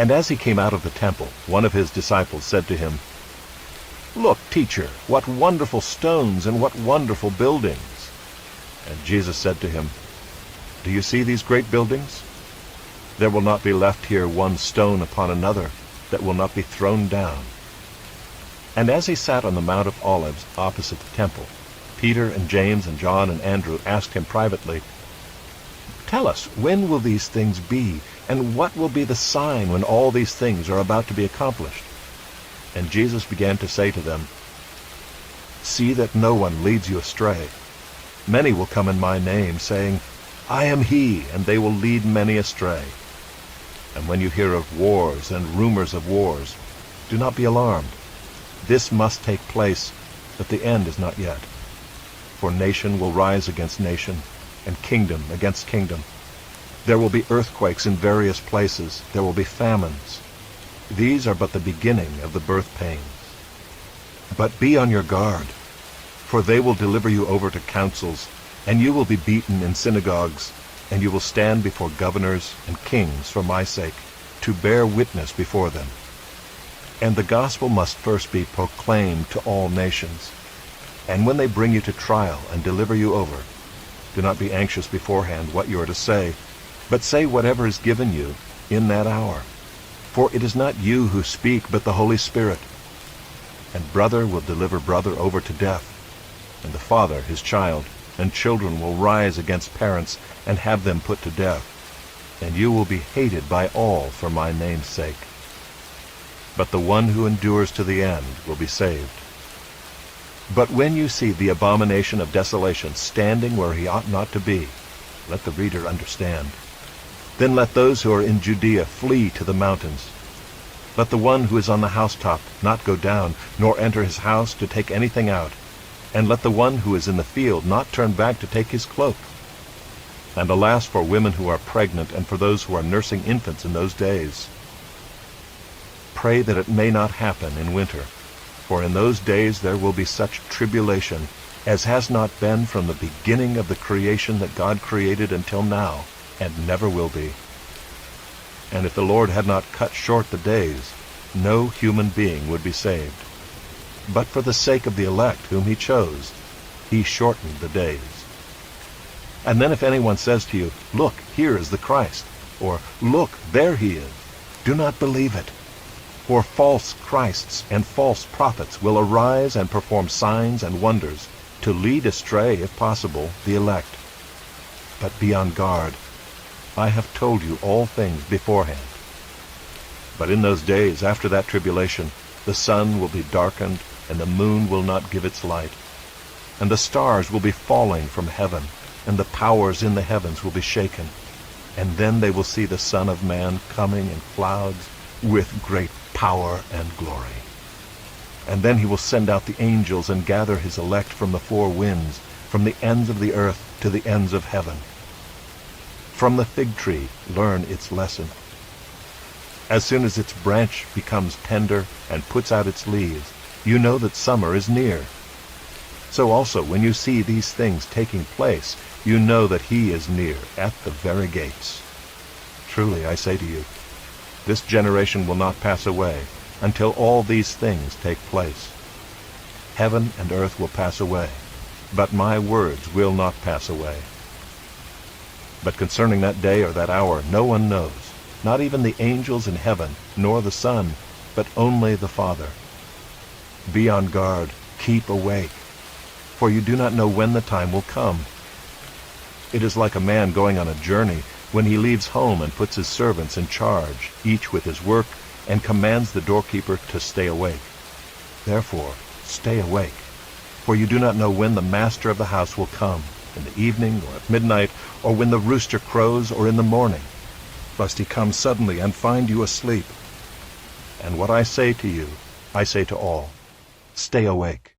And as he came out of the temple, one of his disciples said to him, "Look, teacher, what wonderful stones and what wonderful buildings." And Jesus said to him, "Do you see these great buildings? There will not be left here one stone upon another that will not be thrown down." And as he sat on the Mount of Olives opposite the temple, Peter and James and John and Andrew asked him privately, "Tell us, when will these things be, and what will be the sign when all these things are about to be accomplished?" And Jesus began to say to them, "See that no one leads you astray. Many will come in my name, saying, 'I am he,' and they will lead many astray. And when you hear of wars and rumors of wars, do not be alarmed. This must take place, but the end is not yet. For nation will rise against nation, and kingdom against kingdom. There will be earthquakes in various places. There will be famines. These are but the beginning of the birth pains. But be on your guard, for they will deliver you over to councils, and you will be beaten in synagogues, and you will stand before governors and kings for my sake, to bear witness before them. And the gospel must first be proclaimed to all nations. And when they bring you to trial and deliver you over, do not be anxious beforehand what you are to say, but say whatever is given you in that hour. For it is not you who speak, but the Holy Spirit. And brother will deliver brother over to death, and the father his child, and children will rise against parents and have them put to death. And you will be hated by all for my name's sake. But the one who endures to the end will be saved. But when you see the abomination of desolation standing where he ought not to be, let the reader understand. Then let those who are in Judea flee to the mountains. Let the one who is on the housetop not go down, nor enter his house to take anything out. And let the one who is in the field not turn back to take his cloak. And alas for women who are pregnant, and for those who are nursing infants in those days. Pray that it may not happen in winter, for in those days there will be such tribulation as has not been from the beginning of the creation that God created until now, and never will be. And if the Lord had not cut short the days, no human being would be saved. But for the sake of the elect whom he chose, he shortened the days. And then if anyone says to you, 'Look, here is the Christ,' or 'Look, there he is,' do not believe it. For false Christs and false prophets will arise and perform signs and wonders, to lead astray, if possible, the elect. But be on guard. I have told you all things beforehand. But in those days, after that tribulation, the sun will be darkened, and the moon will not give its light. And the stars will be falling from heaven, and the powers in the heavens will be shaken. And then they will see the Son of Man coming in clouds with great power and glory. And then he will send out the angels and gather his elect from the four winds, from the ends of the earth to the ends of heaven. From the fig tree learn its lesson. As soon as its branch becomes tender and puts out its leaves, you know that summer is near. So also when you see these things taking place, you know that he is near, at the very gates. Truly I say to you, this generation will not pass away until all these things take place. Heaven and earth will pass away, but my words will not pass away. But concerning that day or that hour no one knows, not even the angels in heaven, nor the Son, but only the Father. Be on guard, keep awake, for you do not know when the time will come. It is like a man going on a journey, when he leaves home and puts his servants in charge, each with his work, and commands the doorkeeper to stay awake. Therefore, stay awake, for you do not know when the master of the house will come, in the evening, or at midnight, or when the rooster crows, or in the morning, lest he come suddenly and find you asleep. And what I say to you, I say to all, stay awake.